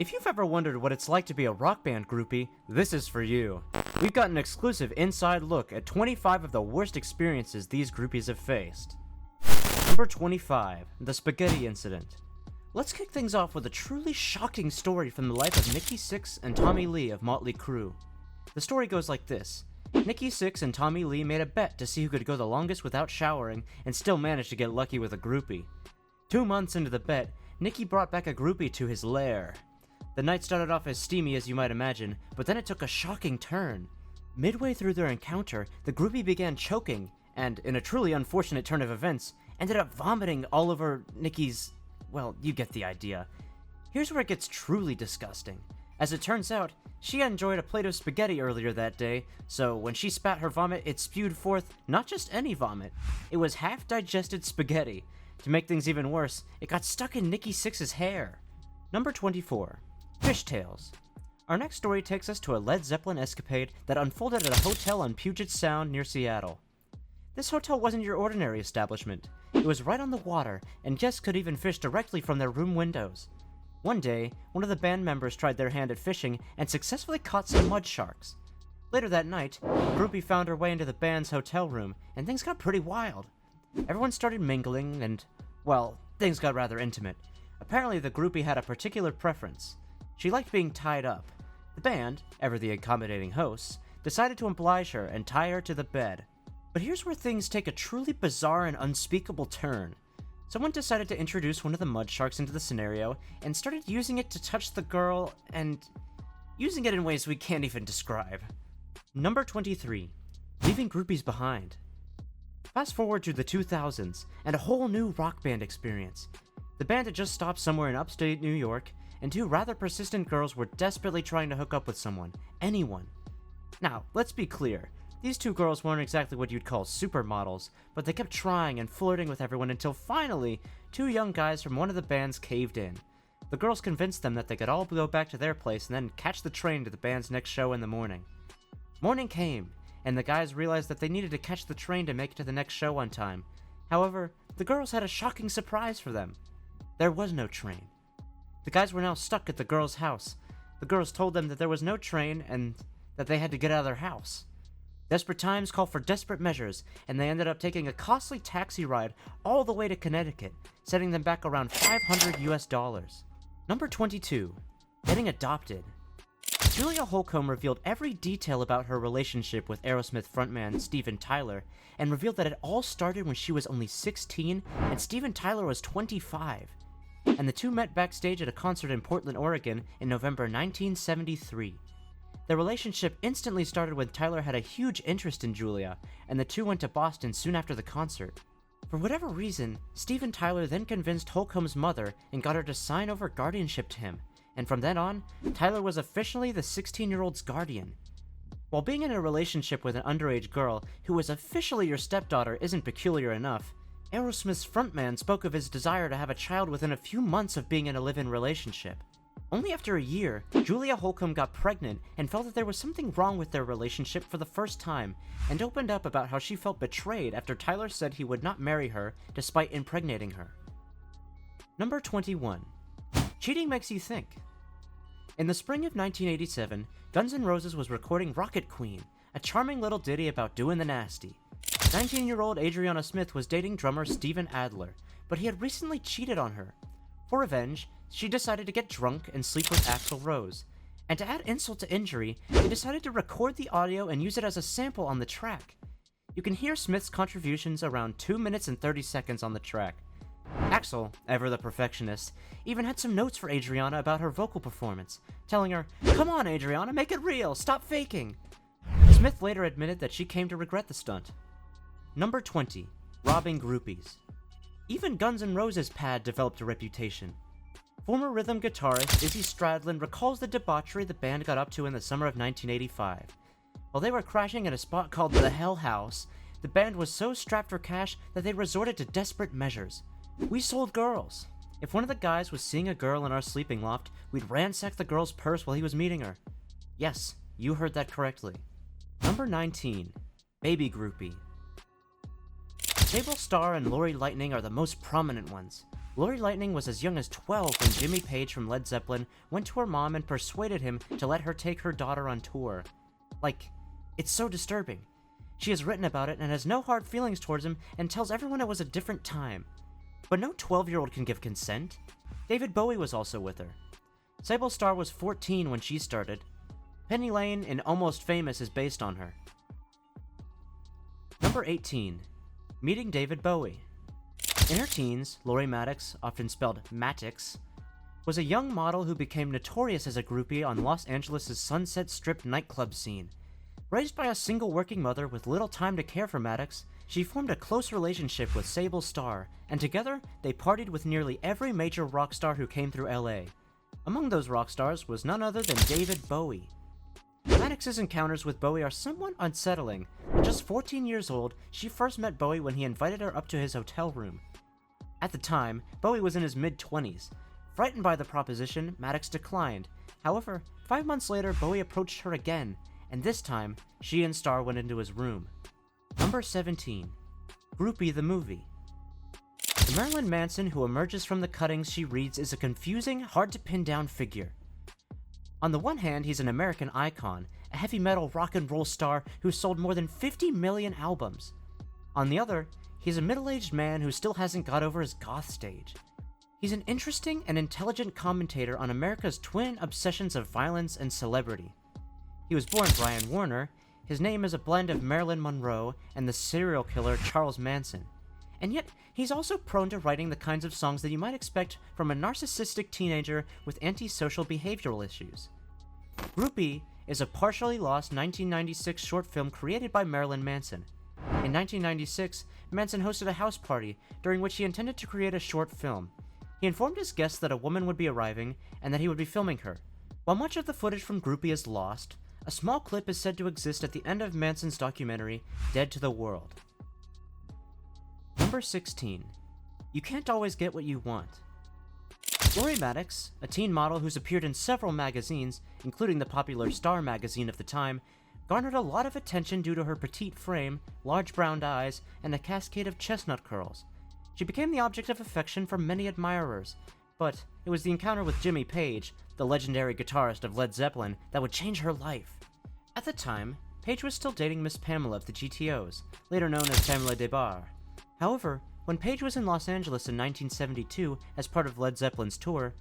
If you've ever wondered what it's like to be a rock band groupie, this is for you. We've got an exclusive inside look at 25 of the worst experiences these groupies have faced. Number 25, the Spaghetti Incident. Let's kick things off with a truly shocking story from the life of Nikki Sixx and Tommy Lee of Motley Crue. The story goes like this. Nikki Sixx and Tommy Lee made a bet to see who could go the longest without showering and still manage to get lucky with a groupie. 2 months into the bet, Nikki brought back a groupie to his lair. The night started off as steamy as you might imagine, but then it took a shocking turn. Midway through their encounter, the groupie began choking, and, in a truly unfortunate turn of events, ended up vomiting all over Nikki's... well, you get the idea. Here's where it gets truly disgusting. As it turns out, she had enjoyed a plate of spaghetti earlier that day, so when she spat her vomit, it spewed forth not just any vomit. It was half-digested spaghetti. To make things even worse, it got stuck in Nikki Sixx's hair. Number 24. Fishtails. Our next story takes us to a Led Zeppelin escapade that unfolded at a hotel on Puget Sound near Seattle. This hotel wasn't your ordinary establishment. It was right on the water, and guests could even fish directly from their room windows. One day, one of the band members tried their hand at fishing and successfully caught some mud sharks. Later that night, a groupie found her way into the band's hotel room, and things got pretty wild. Everyone started mingling, and, well, things got rather intimate. Apparently, the groupie had a particular preference. She liked being tied up. The band, ever the accommodating hosts, decided to oblige her and tie her to the bed. But here's where things take a truly bizarre and unspeakable turn. Someone decided to introduce one of the mud sharks into the scenario and started using it to touch the girl and using it in ways we can't even describe. Number 23. Leaving groupies behind. Fast forward to the 2000s and a whole new rock band experience. The band had just stopped somewhere in upstate New York, and two rather persistent girls were desperately trying to hook up with someone, anyone. Now, let's be clear. These two girls weren't exactly what you'd call supermodels, but they kept trying and flirting with everyone until finally, two young guys from one of the bands caved in. The girls convinced them that they could all go back to their place and then catch the train to the band's next show in the morning. Morning came, and the guys realized that they needed to catch the train to make it to the next show on time. However, the girls had a shocking surprise for them. There was no train. The guys were now stuck at the girls' house. The girls told them that there was no train and that they had to get out of their house. Desperate times call for desperate measures, and they ended up taking a costly taxi ride all the way to Connecticut, setting them back around $500 US. Number 22. Getting adopted. Julia Holcomb revealed every detail about her relationship with Aerosmith frontman Steven Tyler, and revealed that it all started when she was only 16 and Steven Tyler was 25. And the two met backstage at a concert in Portland, Oregon in November 1973. Their relationship instantly started when Tyler had a huge interest in Julia, and the two went to Boston soon after the concert. For whatever reason, Steven Tyler then convinced Holcomb's mother and got her to sign over guardianship to him, and from then on, Tyler was officially the 16-year-old's guardian. While being in a relationship with an underage girl who was officially your stepdaughter isn't peculiar enough, Aerosmith's frontman spoke of his desire to have a child within a few months of being in a live-in relationship. Only after a year, Julia Holcomb got pregnant and felt that there was something wrong with their relationship for the first time, and opened up about how she felt betrayed after Tyler said he would not marry her despite impregnating her. Number 21. Cheating makes you think. In the spring of 1987, Guns N' Roses was recording Rocket Queen, a charming little ditty about doing the nasty. 19-year-old Adriana Smith was dating drummer Steven Adler, but he had recently cheated on her. For revenge, she decided to get drunk and sleep with Axl Rose. And to add insult to injury, they decided to record the audio and use it as a sample on the track. You can hear Smith's contributions around 2 minutes and 30 seconds on the track. Axl, ever the perfectionist, even had some notes for Adriana about her vocal performance, telling her, "Come on, Adriana, make it real, stop faking." Smith later admitted that she came to regret the stunt. Number 20. Robbing groupies. Even Guns N' Roses' pad developed a reputation. Former rhythm guitarist Izzy Stradlin recalls the debauchery the band got up to in the summer of 1985. While they were crashing at a spot called the Hell House, the band was so strapped for cash that they resorted to desperate measures. We sold girls. If one of the guys was seeing a girl in our sleeping loft, we'd ransack the girl's purse while he was meeting her. Yes, you heard that correctly. Number 19. Baby groupie. Sable Starr and Lori Lightning are the most prominent ones. Lori Lightning was as young as 12 when Jimmy Page from Led Zeppelin went to her mom and persuaded him to let her take her daughter on tour. Like, it's so disturbing. She has written about it and has no hard feelings towards him and tells everyone it was a different time. But no 12-year-old can give consent. David Bowie was also with her. Sable Starr was 14 when she started. Penny Lane in Almost Famous is based on her. Number 18. Meeting David Bowie. In her teens, Lori Maddox, often spelled Maddox, was a young model who became notorious as a groupie on Los Angeles' Sunset Strip nightclub scene. Raised by a single working mother with little time to care for Maddox, she formed a close relationship with Sable Starr, and together they partied with nearly every major rock star who came through LA. Among those rock stars was none other than David Bowie. Maddox's encounters with Bowie are somewhat unsettling. At just 14 years old, she first met Bowie when he invited her up to his hotel room. At the time, Bowie was in his mid-20s. Frightened by the proposition, Maddox declined. However, 5 months later, Bowie approached her again, and this time, she and Starr went into his room. Number 17. Groupie the Movie. The Marilyn Manson who emerges from the cuttings she reads is a confusing, hard-to-pin-down figure. On the one hand, he's an American icon, a heavy metal rock and roll star who sold more than 50 million albums. On the other, he's a middle-aged man who still hasn't got over his goth stage. He's an interesting and intelligent commentator on America's twin obsessions of violence and celebrity. He was born Brian Warner. His name is a blend of Marilyn Monroe and the serial killer Charles Manson. And yet, he's also prone to writing the kinds of songs that you might expect from a narcissistic teenager with antisocial behavioral issues. Groupie is a partially lost 1996 short film created by Marilyn Manson. In 1996, Manson hosted a house party during which he intended to create a short film. He informed his guests that a woman would be arriving and that he would be filming her. While much of the footage from Groupie is lost, a small clip is said to exist at the end of Manson's documentary, Dead to the World. Number 16. You can't always get what you want. Lori Maddox, a teen model who's appeared in several magazines, including the popular Star magazine of the time, garnered a lot of attention due to her petite frame, large brown eyes, and a cascade of chestnut curls. She became the object of affection for many admirers, but it was the encounter with Jimmy Page, the legendary guitarist of Led Zeppelin, that would change her life. At the time, Page was still dating Miss Pamela of the GTOs, later known as Pamela DeBar. However, when Page was in Los Angeles in 1972 as part of Led Zeppelin's tour,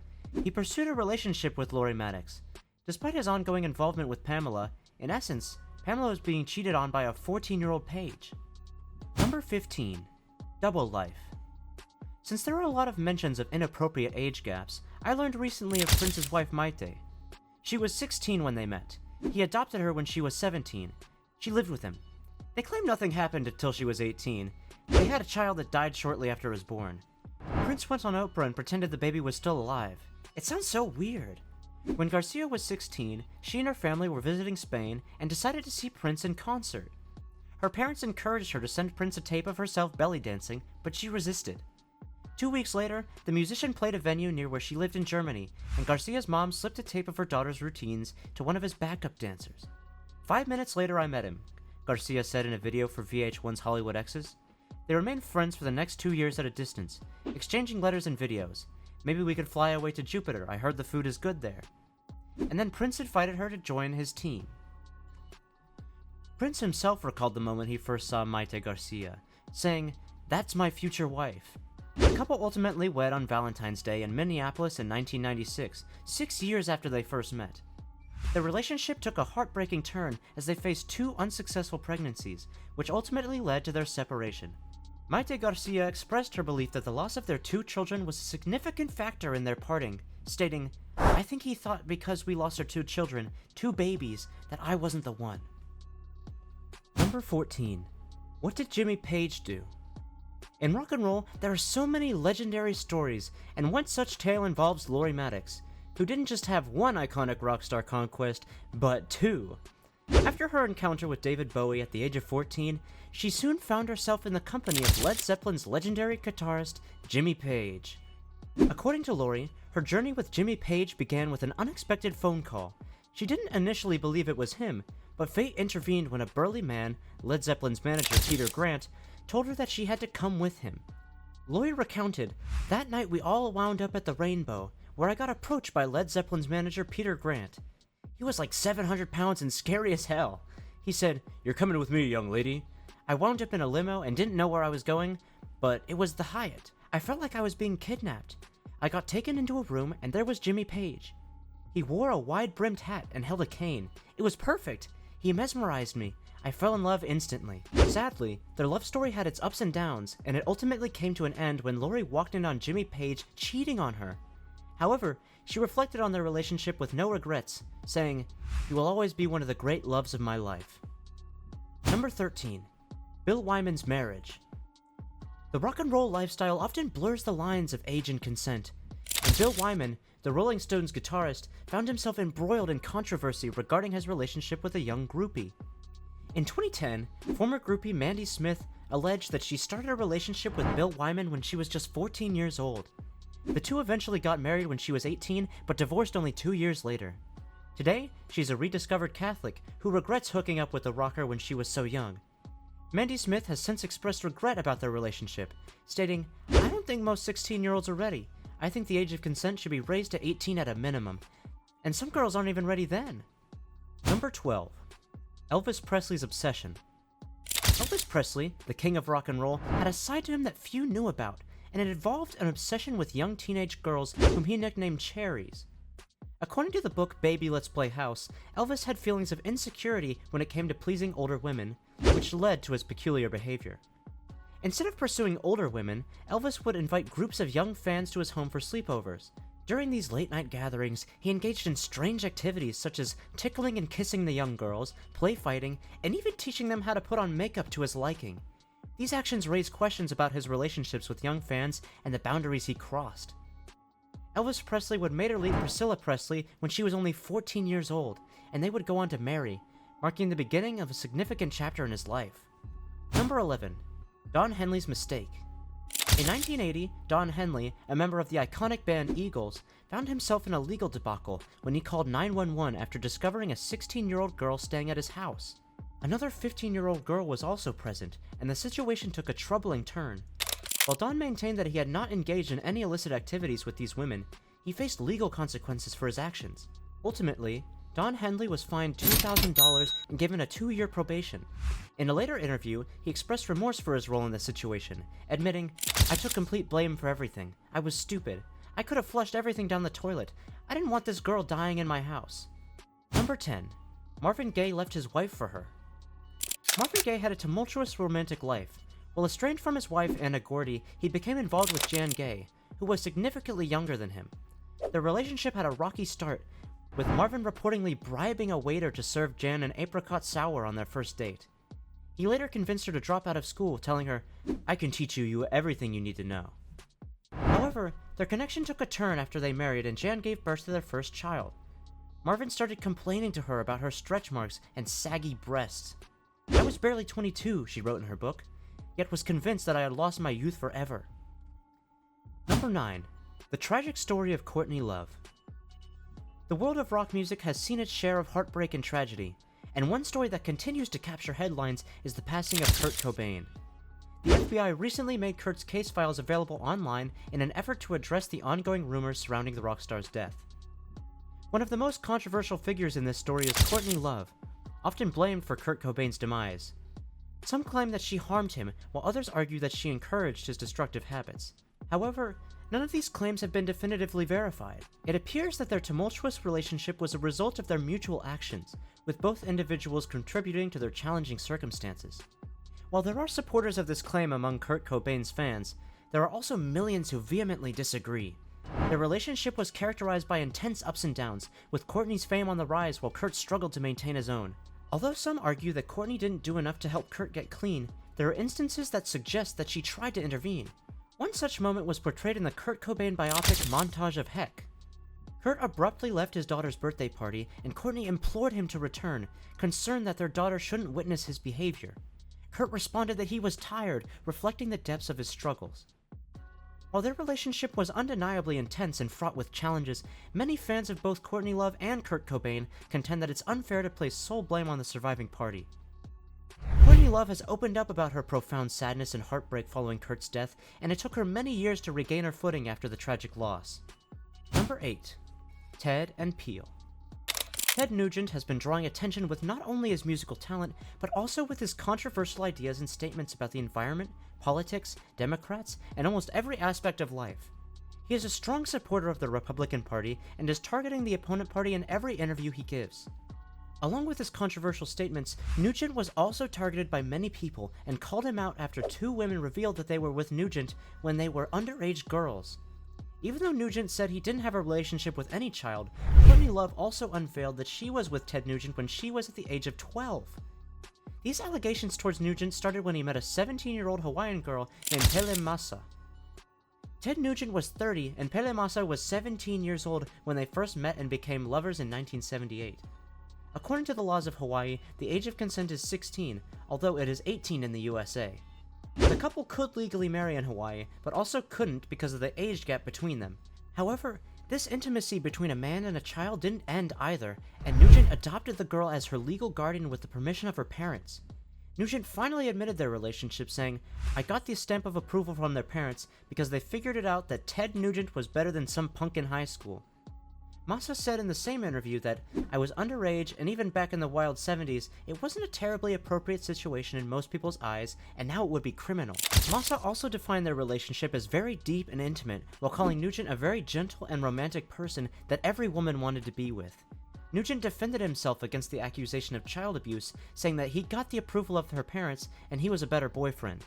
he pursued a relationship with Lori Maddox. Despite his ongoing involvement with Pamela, in essence, Pamela was being cheated on by a 14-year-old Page. Number 15. Double Life. Since there are a lot of mentions of inappropriate age gaps, I learned recently of Prince's wife Maite. She was 16 when they met. He adopted her when she was 17. She lived with him. They claim nothing happened until she was 18. They had a child that died shortly after it was born. Prince went on Oprah and pretended the baby was still alive. It sounds so weird. When Garcia was 16, she and her family were visiting Spain and decided to see Prince in concert. Her parents encouraged her to send Prince a tape of herself belly dancing, but she resisted. 2 weeks later, the musician played a venue near where she lived in Germany, and Garcia's mom slipped a tape of her daughter's routines to one of his backup dancers. 5 minutes later, I met him, Garcia said in a video for VH1's Hollywood X's. They remained friends for the next 2 years at a distance, exchanging letters and videos. Maybe we could fly away to Jupiter, I heard the food is good there. And then Prince invited her to join his team. Prince himself recalled the moment he first saw Maite Garcia, saying, "That's my future wife." The couple ultimately wed on Valentine's Day in Minneapolis in 1996, 6 years after they first met. Their relationship took a heartbreaking turn as they faced 2 unsuccessful pregnancies, which ultimately led to their separation. Maite Garcia expressed her belief that the loss of their 2 children was a significant factor in their parting, stating, "I think he thought because we lost our 2 children, 2 babies, that I wasn't the one." Number 14. What did Jimmy Page do? In rock and roll, there are so many legendary stories, and one such tale involves Lori Maddox, who didn't just have one iconic rock star conquest, but 2. After her encounter with David Bowie at the age of 14, she soon found herself in the company of Led Zeppelin's legendary guitarist, Jimmy Page. According to Lori, her journey with Jimmy Page began with an unexpected phone call. She didn't initially believe it was him, but fate intervened when a burly man, Led Zeppelin's manager Peter Grant, told her that she had to come with him. Rouy recounted, "That night we all wound up at the Rainbow, where I got approached by Led Zeppelin's manager Peter Grant. He was like 700 pounds and scary as hell. He said, 'You're coming with me, young lady.' I wound up in a limo and didn't know where I was going, but it was the Hyatt. I felt like I was being kidnapped. I got taken into a room and there was Jimmy Page. He wore a wide-brimmed hat and held a cane. It was perfect. He mesmerized me. I fell in love instantly." Sadly, their love story had its ups and downs, and it ultimately came to an end when Rouy walked in on Jimmy Page cheating on her. However, she reflected on their relationship with no regrets, saying, "You will always be one of the great loves of my life." Number 13. Bill Wyman's marriage. The rock and roll lifestyle often blurs the lines of age and consent, and Bill Wyman, the Rolling Stones guitarist, found himself embroiled in controversy regarding his relationship with a young groupie. In 2010, former groupie Mandy Smith alleged that she started a relationship with Bill Wyman when she was just 14 years old. The two eventually got married when she was 18, but divorced only 2 years later. Today, she's a rediscovered Catholic who regrets hooking up with the rocker when she was so young. Mandy Smith has since expressed regret about their relationship, stating, "I don't think most 16-year-olds are ready. I think the age of consent should be raised to 18 at a minimum. And some girls aren't even ready then." Number 12. Elviss Presley's obsession. Elvis Presley, the king of rock and roll, had a side to him that few knew about, and it involved an obsession with young teenage girls whom he nicknamed cherries. According to the book Baby Let's Play House, Elvis had feelings of insecurity when it came to pleasing older women, which led to his peculiar behavior. Instead of pursuing older women, Elvis would invite groups of young fans to his home for sleepovers. During these late-night gatherings, he engaged in strange activities such as tickling and kissing the young girls, play fighting, and even teaching them how to put on makeup to his liking. These actions raised questions about his relationships with young fans and the boundaries he crossed. Elvis Presley would later meet Priscilla Presley when she was only 14 years old, and they would go on to marry, marking the beginning of a significant chapter in his life. Number 11. Don Henley's mistake. In 1980, Don Henley, a member of the iconic band Eagles, found himself in a legal debacle when he called 911 after discovering a 16-year-old girl staying at his house. Another 15-year-old girl was also present, and the situation took a troubling turn. While Don maintained that he had not engaged in any illicit activities with these women, he faced legal consequences for his actions. Ultimately, Don Henley was fined $2,000 and given a 2-year probation. In a later interview, he expressed remorse for his role in the situation, admitting, "I took complete blame for everything. I was stupid. I could have flushed everything down the toilet. I didn't want this girl dying in my house." Number 10. Marvin Gay left his wife for her. Marvin Gay had a tumultuous romantic life. While estranged from his wife, Anna Gordy, he became involved with Jan Gay, who was significantly younger than him. Their relationship had a rocky start, with Marvin reportedly bribing a waiter to serve Jan an apricot sour on their first date. He later convinced her to drop out of school, telling her, "I can teach you everything you need to know." However, their connection took a turn after they married and Jan gave birth to their first child. Marvin started complaining to her about her stretch marks and saggy breasts. "I was barely 22, she wrote in her book, yet was convinced that I had lost my youth forever. Number 9. The tragic story of Courtney Love. The world of rock music has seen its share of heartbreak and tragedy, and one story that continues to capture headlines is the passing of Kurt Cobain. The FBI recently made Kurt's case files available online in an effort to address the ongoing rumors surrounding the rock star's death. One of the most controversial figures in this story is Courtney Love, often blamed for Kurt Cobain's demise. Some claim that she harmed him, while others argue that she encouraged his destructive habits. However, none of these claims have been definitively verified. It appears that their tumultuous relationship was a result of their mutual actions, with both individuals contributing to their challenging circumstances. While there are supporters of this claim among Kurt Cobain's fans, there are also millions who vehemently disagree. Their relationship was characterized by intense ups and downs, with Courtney's fame on the rise while Kurt struggled to maintain his own. Although some argue that Courtney didn't do enough to help Kurt get clean, there are instances that suggest that she tried to intervene. One such moment was portrayed in the Kurt Cobain biopic Montage of Heck. Kurt abruptly left his daughter's birthday party, and Courtney implored him to return, concerned that their daughter shouldn't witness his behavior. Kurt responded that he was tired, reflecting the depths of his struggles. While their relationship was undeniably intense and fraught with challenges, many fans of both Courtney Love and Kurt Cobain contend that it's unfair to place sole blame on the surviving party. Courtney Love has opened up about her profound sadness and heartbreak following Kurt's death, and it took her many years to regain her footing after the tragic loss. Number 8. Ted and Peel. Ted Nugent has been drawing attention with not only his musical talent, but also with his controversial ideas and statements about the environment, politics, Democrats, and almost every aspect of life. He is a strong supporter of the Republican Party and is targeting the opponent party in every interview he gives. Along with his controversial statements, Nugent was also targeted by many people and called him out after 2 women revealed that they were with Nugent when they were underage girls. Even though Nugent said he didn't have a relationship with any child, Courtney Love also unveiled that she was with Ted Nugent when she was at the age of 12. These allegations towards Nugent started when he met a 17-year-old Hawaiian girl named Pele Masa. Ted Nugent was 30 and Pele Masa was 17 years old when they first met and became lovers in 1978. According to the laws of Hawaii, the age of consent is 16, although it is 18 in the USA. The couple could legally marry in Hawaii, but also couldn't because of the age gap between them. However, this intimacy between a man and a child didn't end either, and Nugent adopted the girl as her legal guardian with the permission of her parents. Nugent finally admitted their relationship, saying, "I got the stamp of approval from their parents because they figured it out that Ted Nugent was better than some punk in high school." Masa said in the same interview that, "I was underage, and even back in the wild 70s, it wasn't a terribly appropriate situation in most people's eyes, and now it would be criminal." Masa also defined their relationship as very deep and intimate, while calling Nugent a very gentle and romantic person that every woman wanted to be with. Nugent defended himself against the accusation of child abuse, saying that he got the approval of her parents, and he was a better boyfriend.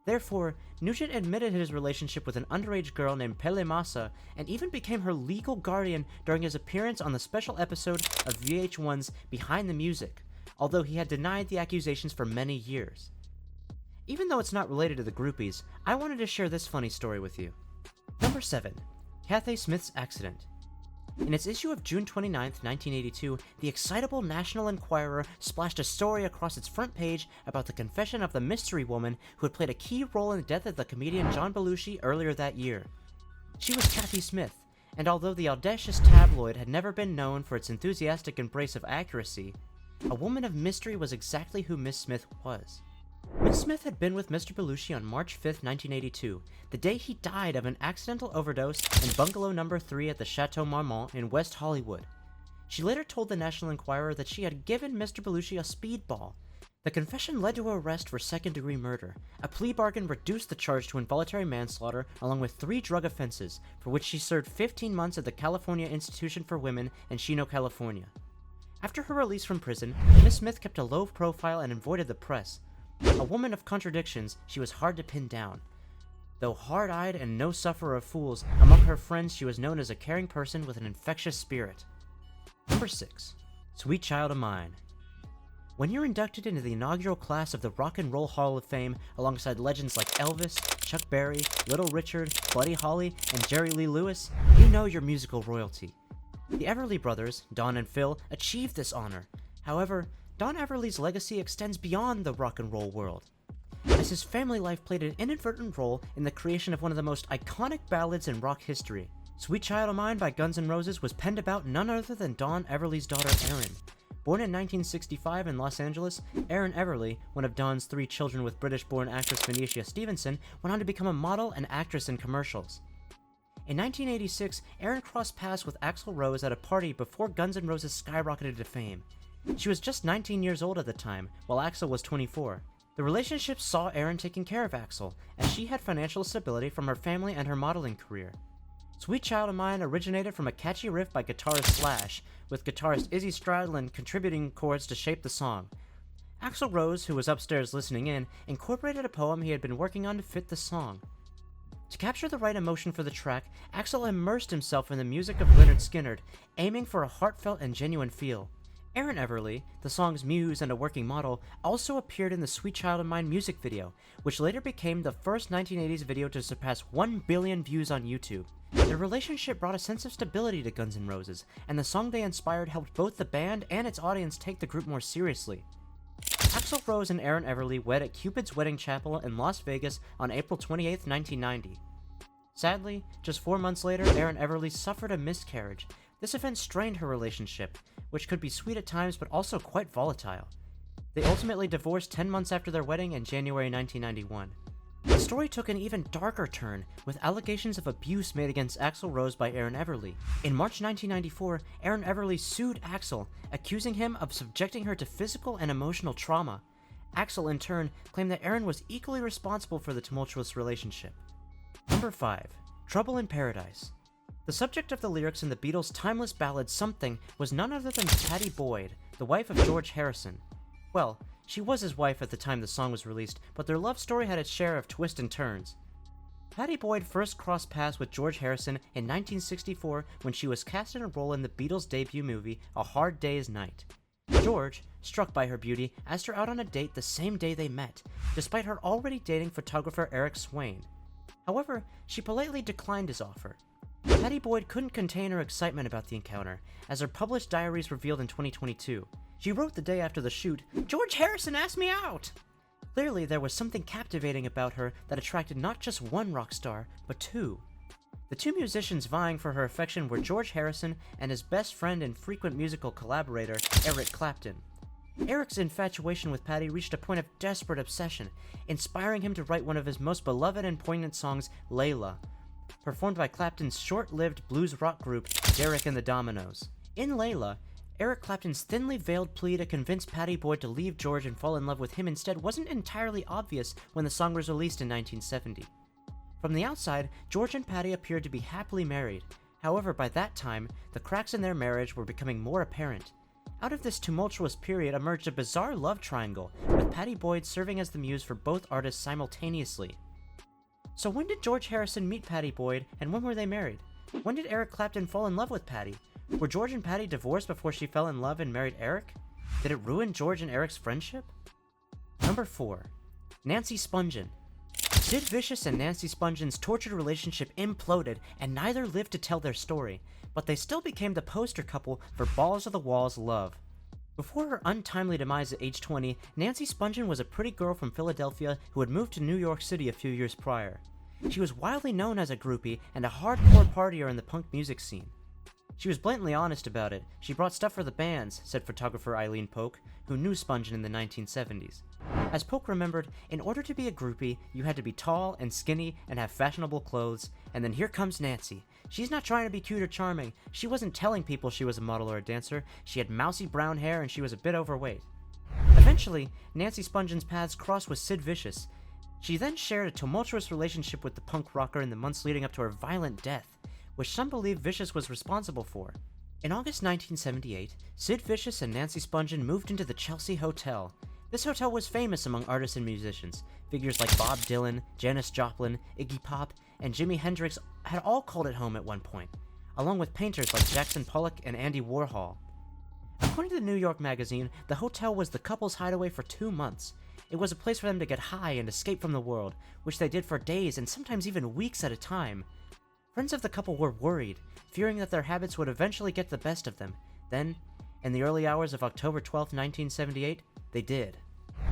Therefore, Nugent admitted his relationship with an underage girl named Pele Masa and even became her legal guardian during his appearance on the special episode of VH1's Behind the Music, although he had denied the accusations for many years. Even though it's not related to the Groupies, I wanted to share this funny story with you. Number 7. Cathay Smith's accident. In its issue of June 29, 1982, the excitable National Enquirer splashed a story across its front page about the confession of the mystery woman who had played a key role in the death of the comedian John Belushi earlier that year. She was Cathy Smith, and although the audacious tabloid had never been known for its enthusiastic embrace of accuracy, a woman of mystery was exactly who Miss Smith was. Miss Smith had been with Mr. Belushi on March 5, 1982, the day he died of an accidental overdose in Bungalow No. 3 at the Chateau Marmont in West Hollywood. She later told the National Enquirer that she had given Mr. Belushi a speedball. The confession led to her arrest for second-degree murder. A plea bargain reduced the charge to involuntary manslaughter along with 3 drug offenses, for which she served 15 months at the California Institution for Women in Chino, California. After her release from prison, Miss Smith kept a low profile and avoided the press. A woman of contradictions, she was hard to pin down. Though hard-eyed and no sufferer of fools, among her friends she was known as a caring person with an infectious spirit. Number 6. Sweet Child of Mine. When you're inducted into the inaugural class of the Rock and Roll Hall of Fame alongside legends like Elvis, Chuck Berry, Little Richard, Buddy Holly, and Jerry Lee Lewis, you know you're musical royalty. The Everly brothers, Don and Phil, achieved this honor. However, Don Everly's legacy extends beyond the rock and roll world, as his family life played an inadvertent role in the creation of one of the most iconic ballads in rock history. Sweet Child of Mine by Guns N' Roses was penned about none other than Don Everly's daughter Erin. Born in 1965 in Los Angeles, Erin Everly, one of Don's 3 children with British-born actress Venetia Stevenson, went on to become a model and actress in commercials. In 1986, Erin crossed paths with Axl Rose at a party before Guns N' Roses skyrocketed to fame. She was just 19 years old at the time, while Axl was 24. The relationship saw Erin taking care of Axl, as she had financial stability from her family and her modeling career. Sweet Child of Mine originated from a catchy riff by guitarist Slash, with guitarist Izzy Stradlin contributing chords to shape the song. Axl Rose, who was upstairs listening in, incorporated a poem he had been working on to fit the song. To capture the right emotion for the track, Axl immersed himself in the music of Lynyrd Skynyrd, aiming for a heartfelt and genuine feel. Erin Everly, the song's muse and a working model, also appeared in the Sweet Child of Mine music video, which later became the first 1980s video to surpass 1 billion views on YouTube. Their relationship brought a sense of stability to Guns N' Roses, and the song they inspired helped both the band and its audience take the group more seriously. Axl Rose and Erin Everly wed at Cupid's Wedding Chapel in Las Vegas on April 28, 1990. Sadly, just 4 months later, Erin Everly suffered a miscarriage. This event strained her relationship, which could be sweet at times but also quite volatile. They ultimately divorced 10 months after their wedding in January 1991. The story took an even darker turn, with allegations of abuse made against Axl Rose by Aaron Everly. In March 1994, Aaron Everly sued Axl, accusing him of subjecting her to physical and emotional trauma. Axl, in turn, claimed that Aaron was equally responsible for the tumultuous relationship. Number 5. Trouble in Paradise. The subject of the lyrics in the Beatles' timeless ballad Something was none other than Pattie Boyd, the wife of George Harrison. Well, she was his wife at the time the song was released, but their love story had its share of twists and turns. Pattie Boyd first crossed paths with George Harrison in 1964 when she was cast in a role in the Beatles' debut movie, A Hard Day's Night. George, struck by her beauty, asked her out on a date the same day they met, despite her already dating photographer Eric Swain. However, she politely declined his offer. Pattie Boyd couldn't contain her excitement about the encounter, as her published diaries revealed in 2022. She wrote the day after the shoot, "George Harrison asked me out!" Clearly, there was something captivating about her that attracted not just one rock star, but two. The two musicians vying for her affection were George Harrison and his best friend and frequent musical collaborator, Eric Clapton. Eric's infatuation with Pattie reached a point of desperate obsession, inspiring him to write one of his most beloved and poignant songs, Layla, performed by Clapton's short-lived blues rock group, Derek and the Dominoes. In Layla, Eric Clapton's thinly veiled plea to convince Pattie Boyd to leave George and fall in love with him instead wasn't entirely obvious when the song was released in 1970. From the outside, George and Pattie appeared to be happily married. However, by that time, the cracks in their marriage were becoming more apparent. Out of this tumultuous period emerged a bizarre love triangle, with Pattie Boyd serving as the muse for both artists simultaneously. So when did George Harrison meet Pattie Boyd, and when were they married? When did Eric Clapton fall in love with Pattie? Were George and Pattie divorced before she fell in love and married Eric? Did it ruin George and Eric's friendship? Number 4. Nancy Spungen. Sid Vicious and Nancy Spungen's tortured relationship imploded, and neither lived to tell their story, but they still became the poster couple for balls of the walls love. Before her untimely demise at age 20, Nancy Spungen was a pretty girl from Philadelphia who had moved to New York City a few years prior. She was widely known as a groupie and a hardcore partier in the punk music scene. She was blatantly honest about it. She brought stuff for the bands, said photographer Eileen Polk, who knew Spungen in the 1970s. As Polk remembered, in order to be a groupie, you had to be tall and skinny and have fashionable clothes, and then here comes Nancy. She's not trying to be cute or charming. She wasn't telling people she was a model or a dancer. She had mousy brown hair and she was a bit overweight. Eventually, Nancy Spungen's paths crossed with Sid Vicious. She then shared a tumultuous relationship with the punk rocker in the months leading up to her violent death, which some believe Vicious was responsible for. In August 1978, Sid Vicious and Nancy Spungen moved into the Chelsea Hotel. This hotel was famous among artists and musicians. Figures like Bob Dylan, Janis Joplin, Iggy Pop, and Jimi Hendrix had all called it home at one point, along with painters like Jackson Pollock and Andy Warhol. According to the New York Magazine, the hotel was the couple's hideaway for 2 months. It was a place for them to get high and escape from the world, which they did for days and sometimes even weeks at a time. Friends of the couple were worried, fearing that their habits would eventually get the best of them. Then, in the early hours of October 12, 1978, they did.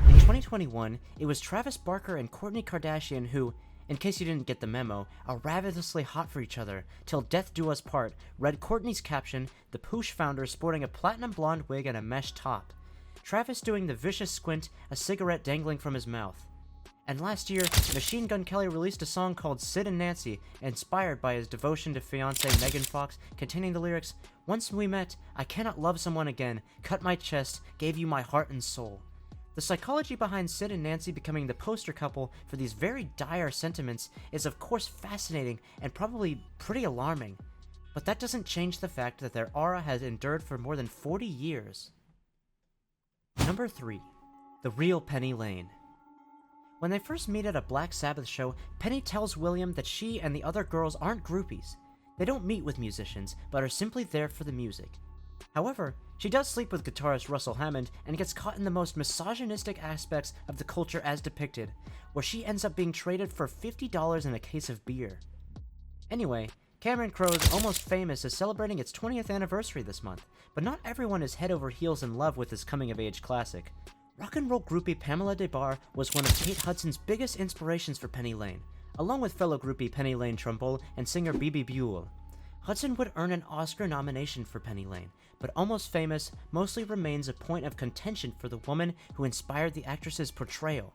In 2021, it was Travis Barker and Courtney Kardashian who, in case you didn't get the memo, are ravenously hot for each other, till death do us part, read Courtney's caption, the Poosh founder sporting a platinum blonde wig and a mesh top. Travis doing the vicious squint, a cigarette dangling from his mouth. And last year, Machine Gun Kelly released a song called Sid and Nancy, inspired by his devotion to fiancée Megan Fox, containing the lyrics, "Once we met, I cannot love someone again, cut my chest, gave you my heart and soul." The psychology behind Sid and Nancy becoming the poster couple for these very dire sentiments is of course fascinating and probably pretty alarming, but that doesn't change the fact that their aura has endured for more than 40 years. Number 3. The Real Penny Lane. When they first meet at a Black Sabbath show, Penny tells William that she and the other girls aren't groupies. They don't meet with musicians, but are simply there for the music. However, she does sleep with guitarist Russell Hammond and gets caught in the most misogynistic aspects of the culture as depicted, where she ends up being traded for $50 and a case of beer. Anyway, Cameron Crowe's Almost Famous is celebrating its 20th anniversary this month, but not everyone is head over heels in love with this coming-of-age classic. Rock and roll groupie Pamela Des Barres was one of Kate Hudson's biggest inspirations for Penny Lane, along with fellow groupie Penny Lane Trumbull and singer Bebe Buell. Hudson would earn an Oscar nomination for Penny Lane, but Almost Famous mostly remains a point of contention for the woman who inspired the actress's portrayal.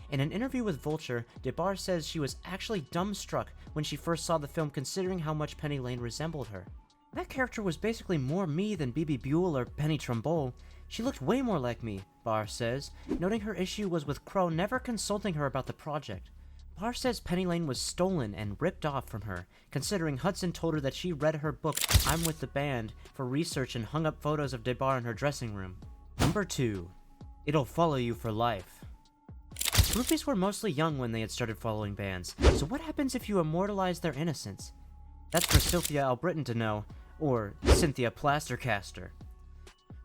In an interview with Vulture, DeBar says she was actually dumbstruck when she first saw the film considering how much Penny Lane resembled her. That character was basically more me than Bebe Buell or Penny Trumbull. She looked way more like me, Barr says, noting her issue was with Crow never consulting her about the project. Barr says Penny Lane was stolen and ripped off from her, considering Hudson told her that she read her book I'm With the Band for research and hung up photos of DeBar in her dressing room. Number 2. It'll Follow You for Life. Groupies were mostly young when they had started following bands, so what happens if you immortalize their innocence? That's for Cynthia Albritton to know, or Cynthia Plastercaster.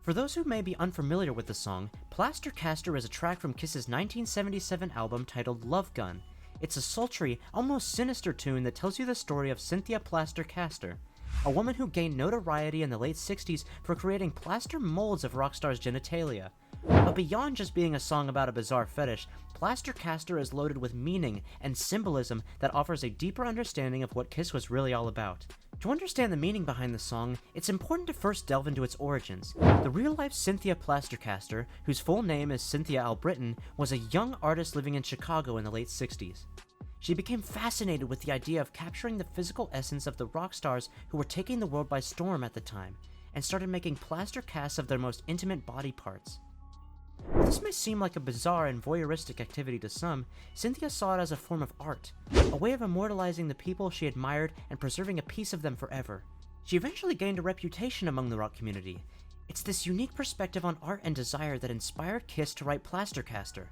For those who may be unfamiliar with the song, Plastercaster is a track from Kiss's 1977 album titled Love Gun. It's a sultry, almost sinister tune that tells you the story of Cynthia Plastercaster, a woman who gained notoriety in the late 60s for creating plaster molds of rock stars' genitalia. But beyond just being a song about a bizarre fetish, Plastercaster is loaded with meaning and symbolism that offers a deeper understanding of what Kiss was really all about. To understand the meaning behind the song, it's important to first delve into its origins. The real-life Cynthia Plastercaster, whose full name is Cynthia Albritton, was a young artist living in Chicago in the late 60s. She became fascinated with the idea of capturing the physical essence of the rock stars who were taking the world by storm at the time, and started making plaster casts of their most intimate body parts. While this may seem like a bizarre and voyeuristic activity to some, Cynthia saw it as a form of art, a way of immortalizing the people she admired and preserving a piece of them forever. She eventually gained a reputation among the rock community. It's this unique perspective on art and desire that inspired Kiss to write Plastercaster.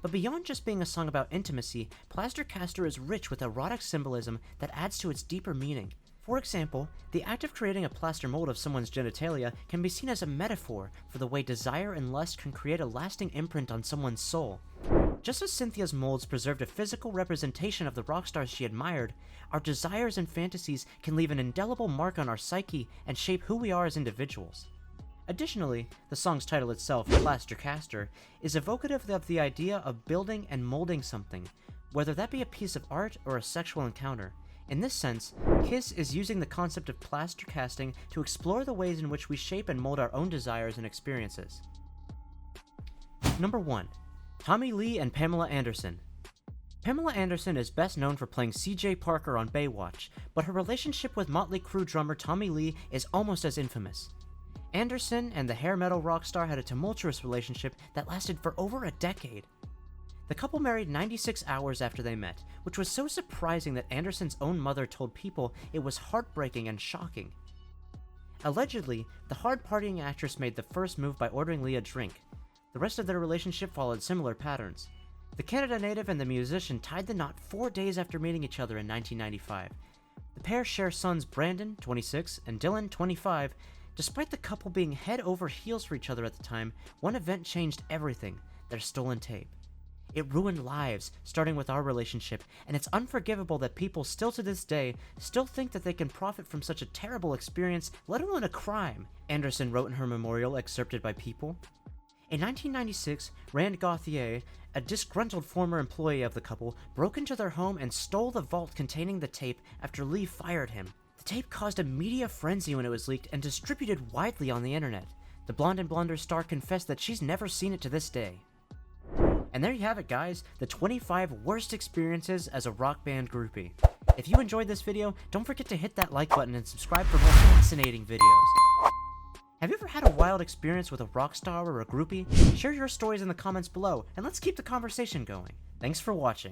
But beyond just being a song about intimacy, Plastercaster is rich with erotic symbolism that adds to its deeper meaning. For example, the act of creating a plaster mold of someone's genitalia can be seen as a metaphor for the way desire and lust can create a lasting imprint on someone's soul. Just as Cynthia's molds preserved a physical representation of the rock stars she admired, our desires and fantasies can leave an indelible mark on our psyche and shape who we are as individuals. Additionally, the song's title itself, Plastercaster, is evocative of the idea of building and molding something, whether that be a piece of art or a sexual encounter. In this sense, Kiss is using the concept of plaster casting to explore the ways in which we shape and mold our own desires and experiences. Number 1. Tommy Lee and Pamela Anderson. Pamela Anderson is best known for playing C.J. Parker on Baywatch, but her relationship with Motley Crue drummer Tommy Lee is almost as infamous. Anderson and the hair metal rock star had a tumultuous relationship that lasted for over a decade. The couple married 96 hours after they met, which was so surprising that Anderson's own mother told People it was heartbreaking and shocking. Allegedly, the hard-partying actress made the first move by ordering Lee a drink. The rest of their relationship followed similar patterns. The Canada native and the musician tied the knot 4 days after meeting each other in 1995. The pair share sons Brandon, 26, and Dylan, 25. Despite the couple being head over heels for each other at the time, one event changed everything: their stolen tape. It ruined lives, starting with our relationship, and it's unforgivable that people still to this day still think that they can profit from such a terrible experience, let alone a crime, Anderson wrote in her memorial excerpted by People. In 1996, Rand Gauthier, a disgruntled former employee of the couple, broke into their home and stole the vault containing the tape after Lee fired him. The tape caused a media frenzy when it was leaked and distributed widely on the internet. The Blonde and Blonder star confessed that she's never seen it to this day. And there you have it, guys, the 25 worst experiences as a rock band groupie. If you enjoyed this video, don't forget to hit that like button and subscribe for more fascinating videos. Have you ever had a wild experience with a rock star or a groupie? Share your stories in the comments below, and let's keep the conversation going. Thanks for watching.